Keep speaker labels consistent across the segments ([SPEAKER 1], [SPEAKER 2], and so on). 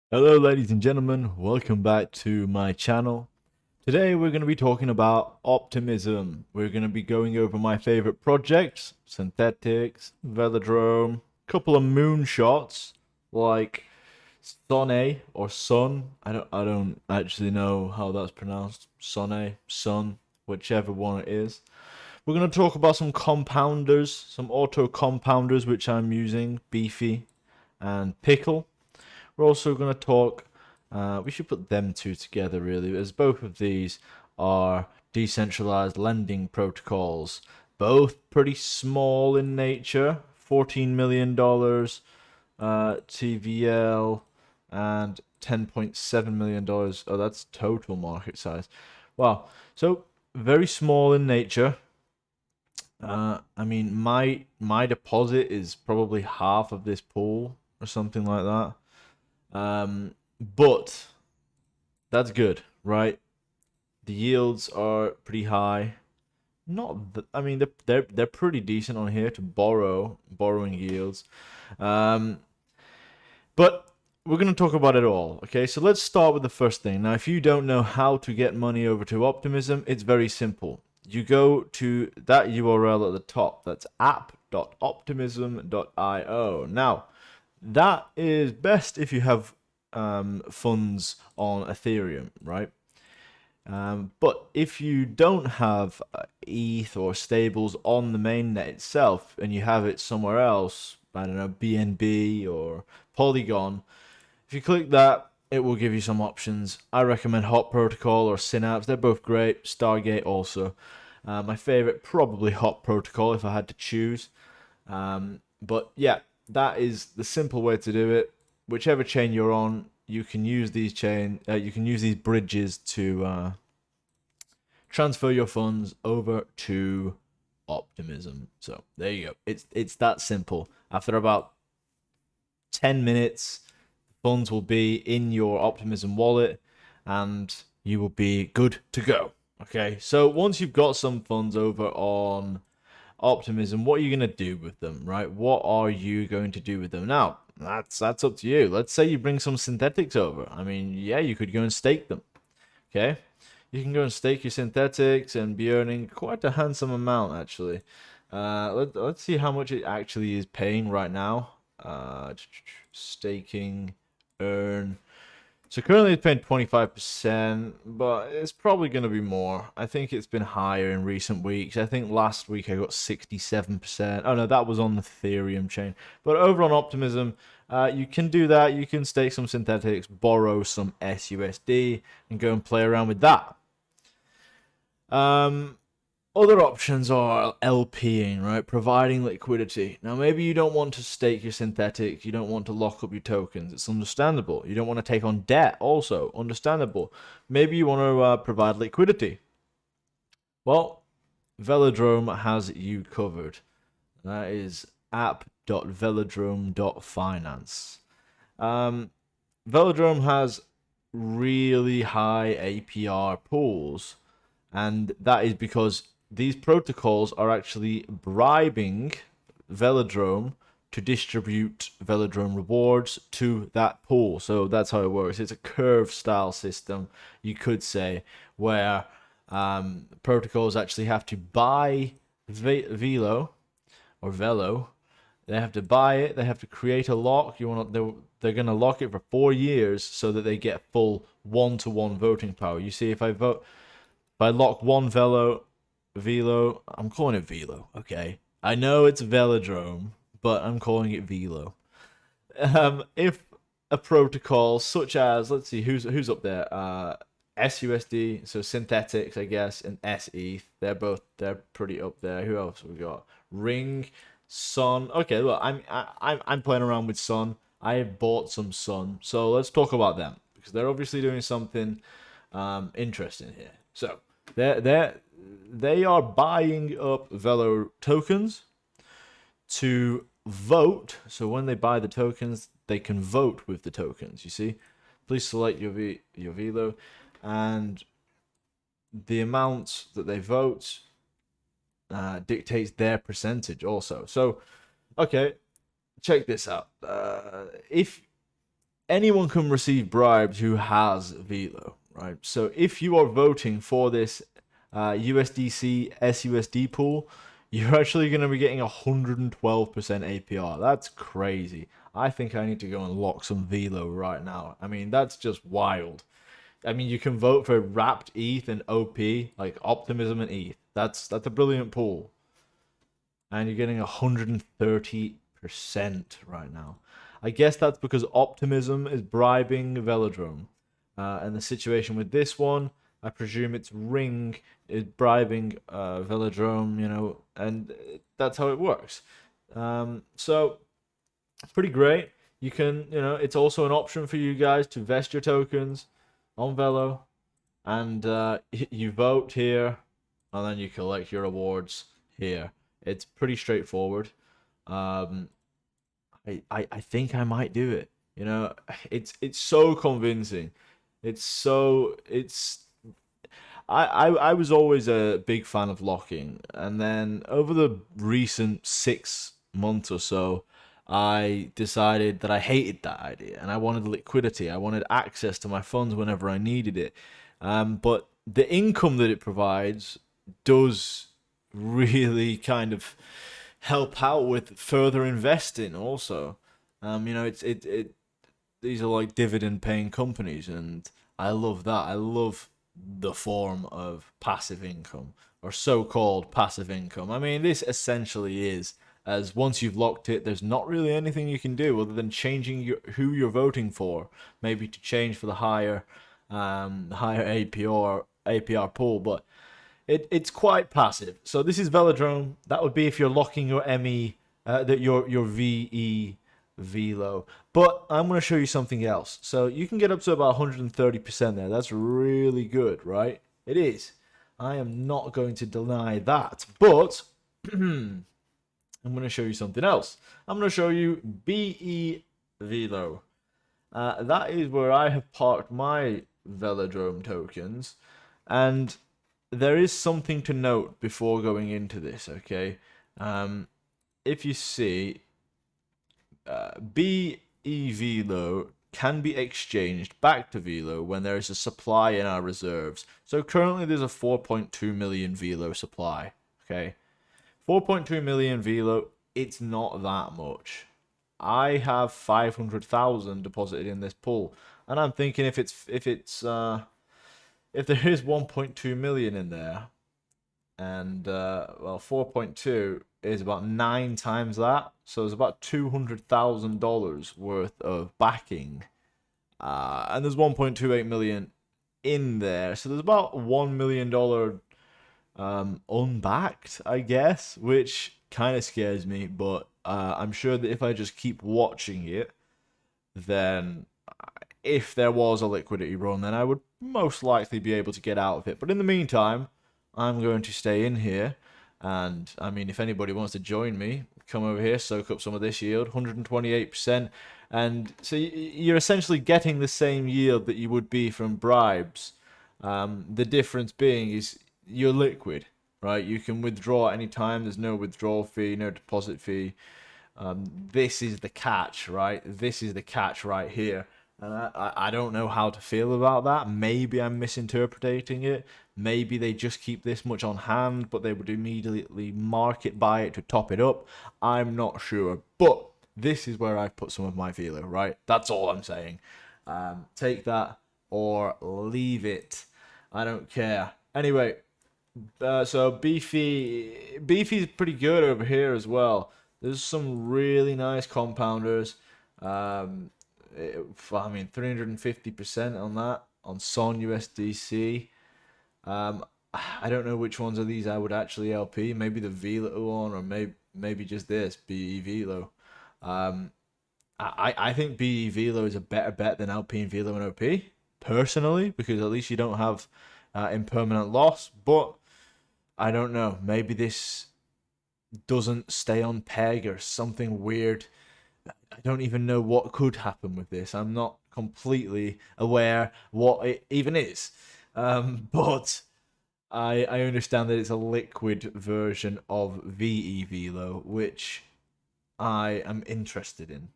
[SPEAKER 1] Hello ladies and gentlemen, welcome back to my channel. Today we're going to be talking about Optimism. We're going to be going over my favorite projects, Synthetics, Velodrome, couple of moonshots like Sonne or Sun. I don't actually know how that's pronounced. Sonne, Sun, whichever one it is. We're going to talk about some compounders, some auto compounders which I'm using, Beefy and Pickle. We're also going to talk, we should put them two together really, as both of these are decentralized lending protocols. Both pretty small in nature, $14 million TVL and $10.7 million. Oh, that's total market size. Wow. So very small in nature. I mean, my deposit is probably half of this pool or something like that. But that's good, right? The yields are pretty high. Not, I mean, they're pretty decent on here to borrowing yields. Um, but we're going to talk about it all. Okay, so let's start with the first thing. Now, if you don't know how to get money over to Optimism, it's very simple. You go to that URL at the top. That's app.optimism.io. Now, that is best if you have funds on Ethereum, right? But if you don't have ETH or stables on the mainnet itself and you have it somewhere else, I don't know, BNB or Polygon, if you click that, it will give you some options. I recommend Hot Protocol or Synapse. They're both great. Stargate also. My favorite, probably Hot Protocol if I had to choose. But yeah, that is the simple way to do it. Whichever chain you're on, you can use you can use these bridges to transfer your funds over to Optimism. So there you go. It's that simple. After about 10 minutes, funds will be in your Optimism wallet, and you will be good to go. Okay. So once you've got some funds over on Optimism, what are you going to do with them, right? What are you going to do with them? Now, that's up to you. Let's say you bring some synthetics over. I mean, yeah, you could go and stake them. Okay? You can go and stake your synthetics and be earning quite a handsome amount, actually. Let's see how much it actually is paying right now. Staking, earn. So currently it's paying 25%, but it's probably going to be more. I think it's been higher in recent weeks. I think last week I got 67%. Oh no, that was on the Ethereum chain. But over on Optimism, you can do that. You can stake some synthetics, borrow some SUSD, and go and play around with that. Um, Other options are LPing, right? Providing liquidity. Now, maybe you don't want to stake your synthetics, you don't want to lock up your tokens. It's understandable. You don't want to take on debt, also understandable. Maybe you want to provide liquidity. Well, Velodrome has you covered. That is app.velodrome.finance. Um, Velodrome has really high APR pools, and that is because these protocols are actually bribing Velodrome to distribute Velodrome rewards to that pool. So that's how it works. It's a curve style system, you could say, where protocols actually have to buy Velo or Velo. They have to buy it. They have to create a lock. They're going to lock it for 4 years so that they get full one-to-one voting power. You see, if I lock one Velo, I'm calling it Velo, okay? I know it's Velodrome, but I'm calling it Velo. If a protocol such as, let's see, who's up there? SUSD, so synthetics, I guess, and SETH. They're pretty up there. Who else have we got? Ring, Sun. Okay, look, I'm playing around with Sun. I have bought some Sun, so let's talk about them because they're obviously doing something interesting here. So they are buying up Velo tokens to vote. So when they buy the tokens, they can vote with the tokens. You see, please select your Velo, and the amount that they vote dictates their percentage also. So, okay, check this out. If anyone can receive bribes who has Velo, right? So if you are voting for this USDC SUSD pool, you're actually going to be getting 112% APR. That's crazy. I think I need to go and lock some Velo right now. I mean, that's just wild. I mean, you can vote for wrapped ETH and OP, like Optimism and ETH. That's a brilliant pool. And you're getting 130% right now. I guess that's because Optimism is bribing Velodrome. And the situation with this one, I presume it's Ring is bribing Velodrome, and that's how it works. So, pretty great. You can, it's also an option for you guys to vest your tokens on Velo, and you vote here, and then you collect your rewards here. It's pretty straightforward. I think I might do it. It's so convincing. I was always a big fan of locking, and then over the recent 6 months or so, I decided that I hated that idea, and I wanted liquidity. I wanted access to my funds whenever I needed it. But the income that it provides does really kind of help out with further investing. Also, it these are like dividend paying companies, and I love that. I love the form of passive income, or so-called passive income. I mean, this essentially is, as once you've locked it, there's not really anything you can do other than changing who you're voting for, maybe to change for the higher APR pool, but it's quite passive. So this is Velodrome. That would be if you're locking your ME, that your VE Velo. But I'm going to show you something else. So you can get up to about 130% there. That's really good, right? It is. I am not going to deny that. But I'm going to show you something else. I'm going to show you BE Velo. That is where I have parked my Velodrome tokens. And there is something to note before going into this, okay? If you see, BE Velo can be exchanged back to Velo when there is a supply in our reserves. So currently there's a 4.2 million Velo supply, okay? 4.2 million Velo, it's not that much. I have 500,000 deposited in this pool, and I'm thinking if there is 1.2 million in there, and 4.2 is about 9 times that, so it's about $200,000 worth of backing, and there's 1.28 million in there, so there's about $1 million unbacked, I guess, which kind of scares me, but I'm sure that if I just keep watching it, then if there was a liquidity run, then I would most likely be able to get out of it. But in the meantime, I'm going to stay in here. And I mean, if anybody wants to join me, come over here, soak up some of this yield, 128%. And so you're essentially getting the same yield that you would be from bribes. The difference being is you're liquid, right? You can withdraw at any time. There's no withdrawal fee, no deposit fee. This is the catch, right? This is the catch right here. And I don't know how to feel about that. Maybe I'm misinterpreting it. Maybe they just keep this much on hand, but they would immediately market buy it to top it up. I'm not sure. But this is where I've put some of my Velo, right? That's all I'm saying. Take that or leave it. I don't care. Anyway, so Beefy's pretty good over here as well. There's some really nice compounders. I mean, 350% on that on Son USDC. I don't know which ones of these I would actually LP. Maybe the Velo one, or maybe just this BE Velo. I think BE Velo is a better bet than LP and Velo and OP personally, because at least you don't have impermanent loss. But I don't know. Maybe this doesn't stay on peg or something weird. I don't even know what could happen with this. I'm not completely aware what it even is. But I understand that it's a liquid version of VE Velo, which I am interested in.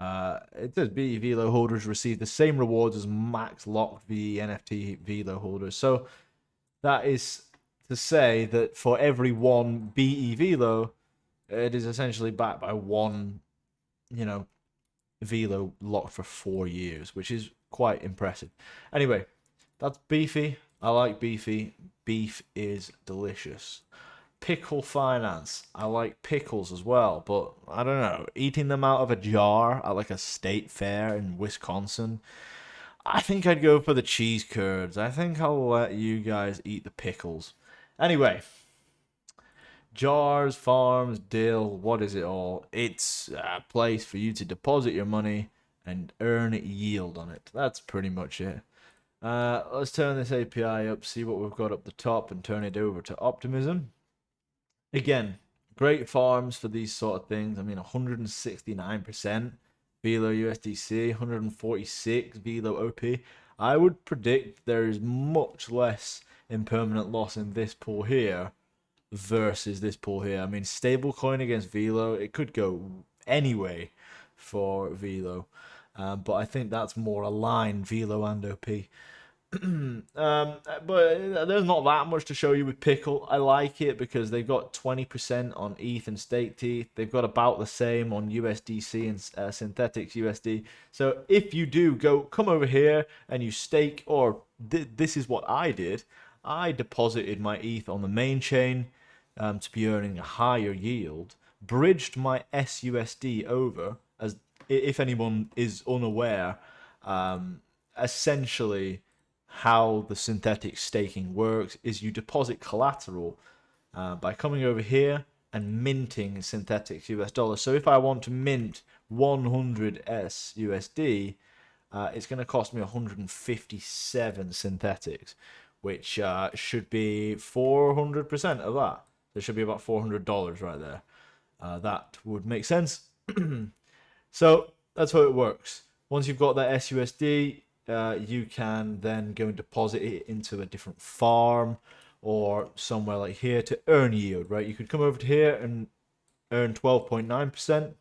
[SPEAKER 1] It says VE Velo holders receive the same rewards as max locked VE NFT Velo holders. So that is to say that for every one BE Velo, it is essentially backed by one, you know, Velo locked for 4 years, which is quite impressive. Anyway, that's beefy. I like beefy. Beef is delicious. Pickle Finance. I like pickles as well, but I don't know. Eating them out of a jar at like a state fair in Wisconsin, I think I'd go for the cheese curds. I think I'll let you guys eat the pickles. Anyway, jars, farms, dill, what is it all? It's a place for you to deposit your money and earn yield on it. That's pretty much it. Let's turn this API up, see what we've got up the top, and turn it over to Optimism. Again, great farms for these sort of things. I mean, 169% Velo USDC, 146 Velo OP. I would predict there is much less impermanent loss in this pool here versus this pool here. I mean, stablecoin against Velo, it could go anyway for Velo. But I think that's more aligned, Velo and OP. But there's not that much to show you with Pickle. I like it because they've got 20% on ETH and staked ETH. They've got about the same on USDC and Synthetics USD. So if you do come over here and you stake, or this is what I did. I deposited my ETH on the main chain to be earning a higher yield. Bridged my SUSD over, as if anyone is unaware, essentially how the synthetic staking works is you deposit collateral by coming over here and minting synthetic US dollars. So if I want to mint 100 SUSD, it's going to cost me 157 synthetics, which should be 400% of that. There should be about $400 right there. That would make sense. So that's how it works. Once you've got that SUSD, you can then go and deposit it into a different farm or somewhere like here to earn yield, right? You could come over to here and earn 12.9%,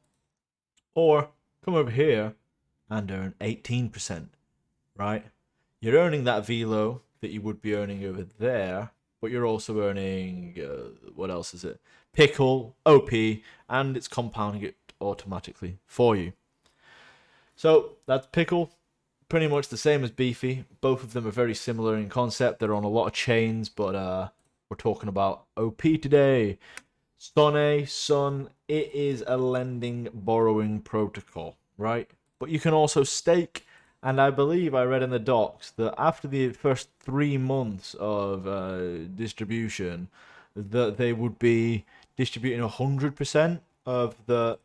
[SPEAKER 1] or come over here and earn 18%, right? You're earning that Velo that you would be earning over there, but you're also earning, what else is it? Pickle, OP, and it's compounding it automatically for you. So that's Pickle. Pretty much the same as Beefy. Both of them are very similar in concept. They're on a lot of chains, but we're talking about OP today. Sun, it is a lending borrowing protocol, right? But you can also stake, and I believe I read in the docs that after the first 3 months of distribution, that they would be distributing 100% of the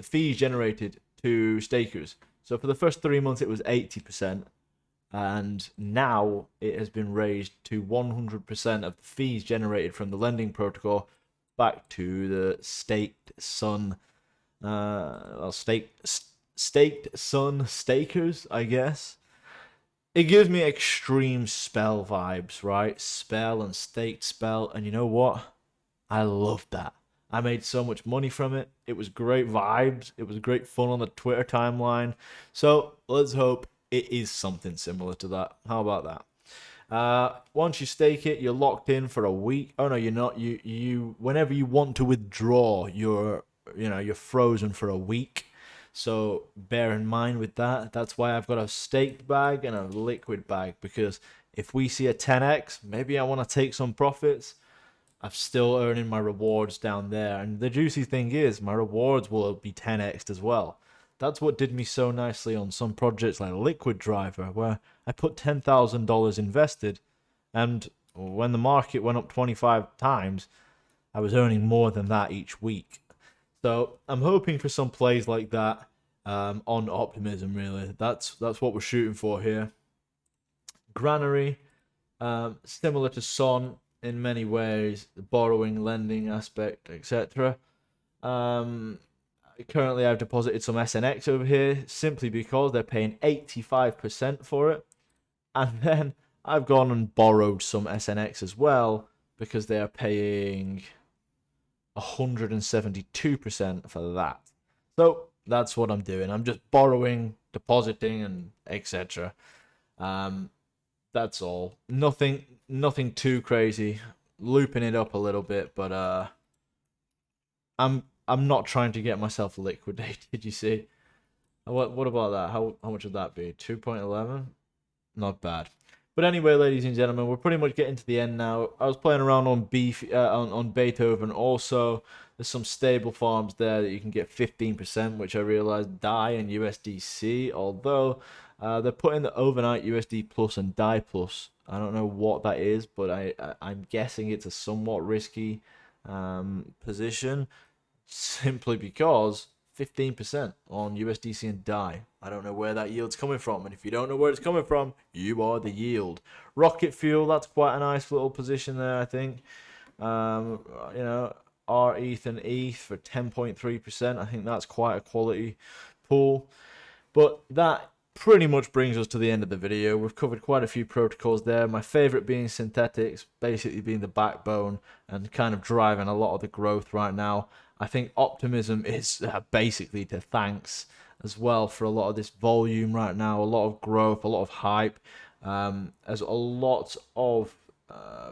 [SPEAKER 1] fees generated to stakers. So for the first 3 months, it was 80%, and now it has been raised to 100% of the fees generated from the lending protocol back to the staked Sun, staked Sun stakers, I guess. It gives me extreme spell vibes, right? Spell and staked spell, and you know what? I loved that. I made so much money from it. It was great vibes. It was great fun on the Twitter timeline. So let's hope it is something similar to that. How about that? Once you stake it, you're locked in for a week. Oh no, you're not. You whenever you want to withdraw, you're frozen for a week. So bear in mind with that. That's why I've got a staked bag and a liquid bag, because if we see a 10x, maybe I want to take some profits. I'm still earning my rewards down there. And the juicy thing is, my rewards will be 10x'd as well. That's what did me so nicely on some projects like Liquid Driver, where I put $10,000 invested, and when the market went up 25 times, I was earning more than that each week. So I'm hoping for some plays like that on Optimism, really. That's what we're shooting for here. Granary, similar to Son, in many ways, the borrowing, lending aspect, etc. Currently, I've deposited some SNX over here simply because they're paying 85% for it. And then I've gone and borrowed some SNX as well because they are paying 172% for that. So That's what I'm doing. I'm just borrowing, depositing, and etc. That's all. Nothing too crazy. Looping it up a little bit, but I'm not trying to get myself liquidated. You see? What about that? How much would that be? 2.11. Not bad. But anyway, ladies and gentlemen, we're pretty much getting to the end now. I was playing around on on Beethoven also. There's some stable farms there that you can get 15%, which I realized die and USDC. Although they're putting the overnight USD plus and die plus. I don't know what that is, but I'm guessing it's a somewhat risky position, simply because 15% on USDC and DAI. I don't know where that yield's coming from, and if you don't know where it's coming from, you are the yield. Rocket Fuel, that's quite a nice little position there, I think. You know, R ETH and ETH for 10.3%. I think that's quite a quality pool. But that pretty much brings us to the end of the video. We've covered quite a few protocols there. My favorite being Synthetics, basically being the backbone and kind of driving a lot of the growth right now. I think Optimism is basically to thanks as well for a lot of this volume right now, a lot of growth, a lot of hype, as a lot of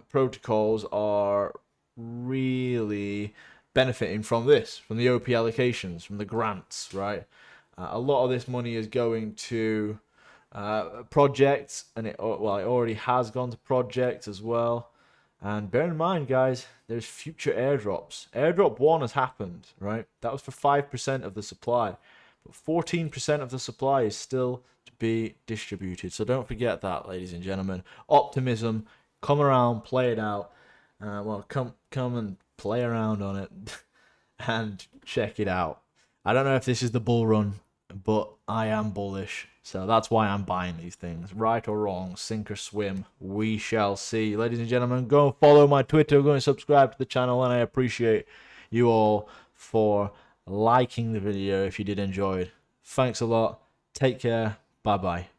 [SPEAKER 1] protocols are really benefiting from this, from the OP allocations, from the grants, right? A lot of this money is going to projects, and it already has gone to projects as well. And bear in mind, guys, there's future airdrops. Airdrop 1 has happened, right? That was for 5% of the supply. But 14% of the supply is still to be distributed. So don't forget that, ladies and gentlemen. Optimism, come around, play it out. Come and play around on it and check it out. I don't know if this is the bull run, but I am bullish. So that's why I'm buying these things. Right or wrong, sink or swim, we shall see. Ladies and gentlemen, go and follow my Twitter, go and subscribe to the channel, and I appreciate you all for liking the video if you did enjoy it. Thanks a lot. Take care. Bye-bye.